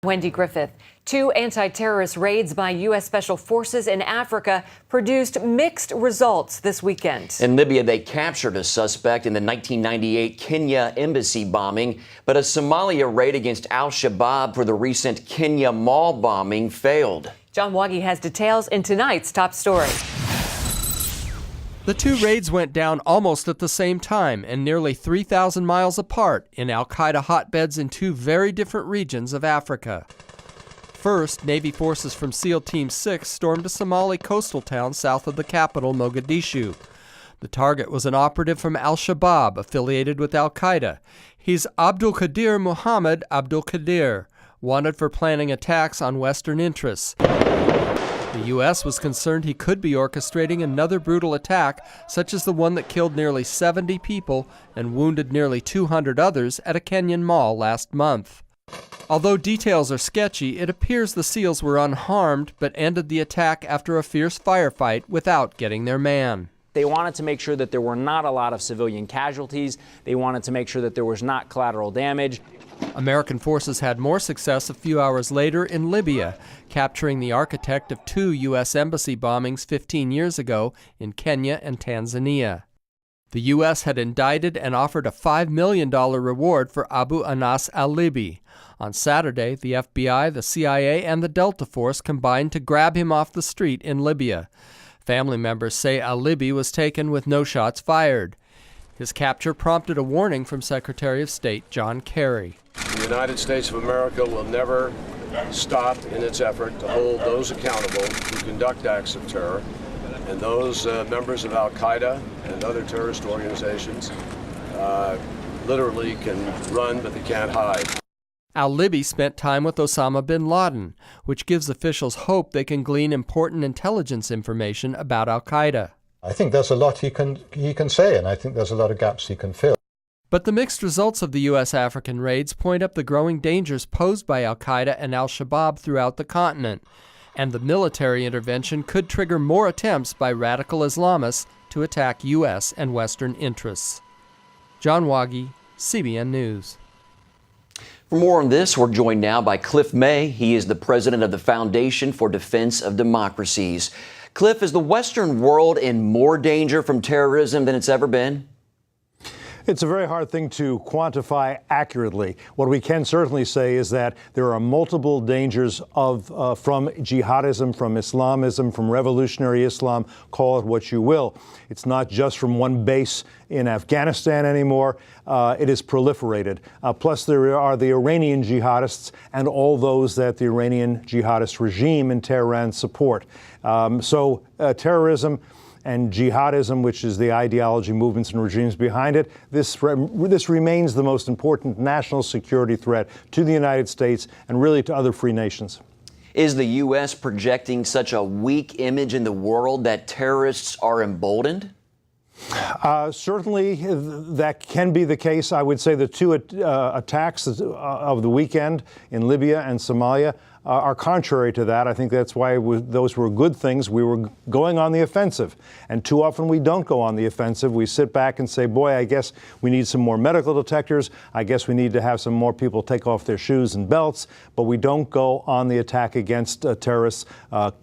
Wendy Griffith. Two anti-terrorist raids by U.S. Special Forces in Africa produced mixed results this weekend. In Libya, they captured a suspect in the 1998 Kenya embassy bombing, but a Somalia raid against al-Shabaab for the recent Kenya mall bombing failed. John Waggy has details in tonight's top story. The two raids went down almost at the same time and nearly 3,000 miles apart in al-Qaeda hotbeds in two very different regions of Africa. First, Navy forces from SEAL Team 6 stormed a Somali coastal town south of the capital, Mogadishu. The target was an operative from al-Shabaab, affiliated with al-Qaeda. He's Abdul Qadir Muhammad Abdul Qadir, wanted for planning attacks on Western interests. The U.S. was concerned he could be orchestrating another brutal attack, such as the one that killed nearly 70 people and wounded nearly 200 others at a Kenyan mall last month. Although details are sketchy, it appears the SEALs were unharmed but ended the attack after a fierce firefight without getting their man. They wanted to make sure that there were not a lot of civilian casualties. They wanted to make sure that there was not collateral damage. American forces had more success a few hours later in Libya, capturing the architect of two U.S. embassy bombings 15 years ago in Kenya and Tanzania. The U.S. had indicted and offered a $5 million reward for Abu Anas al-Libi. On Saturday, the FBI, the CIA, and the Delta Force combined to grab him off the street in Libya. Family members say al-Libi was taken with no shots fired. His capture prompted a warning from Secretary of State John Kerry. The United States of America will never stop in its effort to hold those accountable who conduct acts of terror, and those members of al-Qaeda and other terrorist organizations literally can run, but they can't hide. Al-Libi spent time with Osama bin Laden, which gives officials hope they can glean important intelligence information about al-Qaeda. I think there's a lot he can say, and I think there's a lot of gaps he can fill. But the mixed results of the U.S. African raids point up the growing dangers posed by al-Qaeda and al-Shabaab throughout the continent, and the military intervention could trigger more attempts by radical Islamists to attack U.S. and Western interests. John Waggy, CBN News. For more on this, we're joined now by Cliff May. He is the president of the Foundation for Defense of Democracies. Cliff, is the Western world in more danger from terrorism than it's ever been? It's a very hard thing to quantify accurately. What we can certainly say is that there are multiple dangers from jihadism, from Islamism, from revolutionary Islam, call it what you will. It's not just from one base in Afghanistan anymore. It is proliferated. Plus, there are the Iranian jihadists and all those that the Iranian jihadist regime in Tehran support. Terrorism and jihadism, which is the ideology, movements, and regimes behind it, this remains the most important national security threat to the United States and really to other free nations. Is the U.S. projecting such a weak image in the world that terrorists are emboldened? Certainly, that can be the case. I would say the two attacks of the weekend in Libya and Somalia are contrary to that. I think that's why those were good things. We were going on the offensive. And too often we don't go on the offensive. We sit back and say, boy, I guess we need some more medical detectors. I guess we need to have some more people take off their shoes and belts. But we don't go on the attack against terrorists,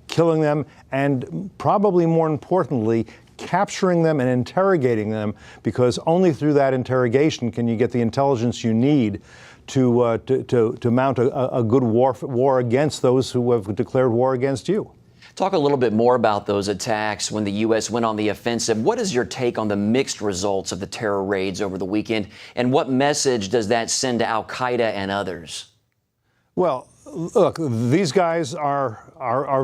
killing them, and probably more importantly, capturing them and interrogating them, because only through that interrogation can you get the intelligence you need to mount a good war against those who have declared war against you. Talk a little bit more about those attacks when the U.S. went on the offensive. What is your take on the mixed results of the terror raids over the weekend, and what message does that send to al-Qaeda and others? Well, look, these guys are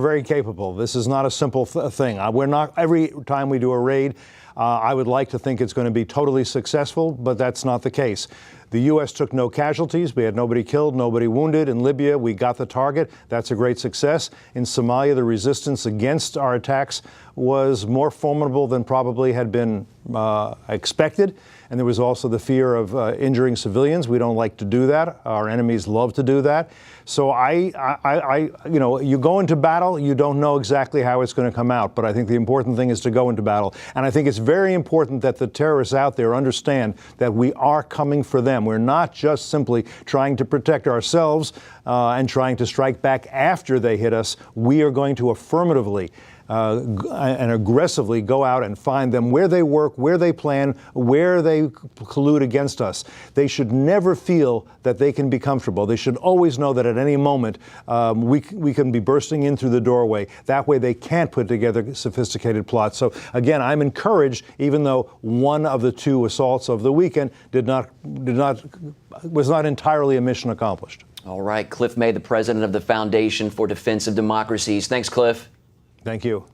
very capable. This is not a simple thing. We're not, every time we do a raid, I would like to think it's going to be totally successful, but that's not the case. The U.S. took no casualties. We had nobody killed, nobody wounded. In Libya, we got the target. That's a great success. In Somalia, the resistance against our attacks was more formidable than probably had been expected. and there was also the fear of injuring civilians. We don't like to do that. Our enemies love to do that. So you go into battle, you don't know exactly how it's going to come out, but I think the important thing is to go into battle. And I think it's very important that the terrorists out there understand that we are coming for them. We're not just simply trying to protect ourselves and trying to strike back after they hit us. We are going to affirmatively and aggressively go out and find them where they work, where they plan, where they collude against us. They should never feel that they can be comfortable. They should always know that at any moment we can be bursting in through the doorway. That way they can't put together sophisticated plots. So again, I'm encouraged, even though one of the two assaults of the weekend was not entirely a mission accomplished. All right, Cliff May, the president of the Foundation for Defense of Democracies. Thanks, Cliff. Thank you.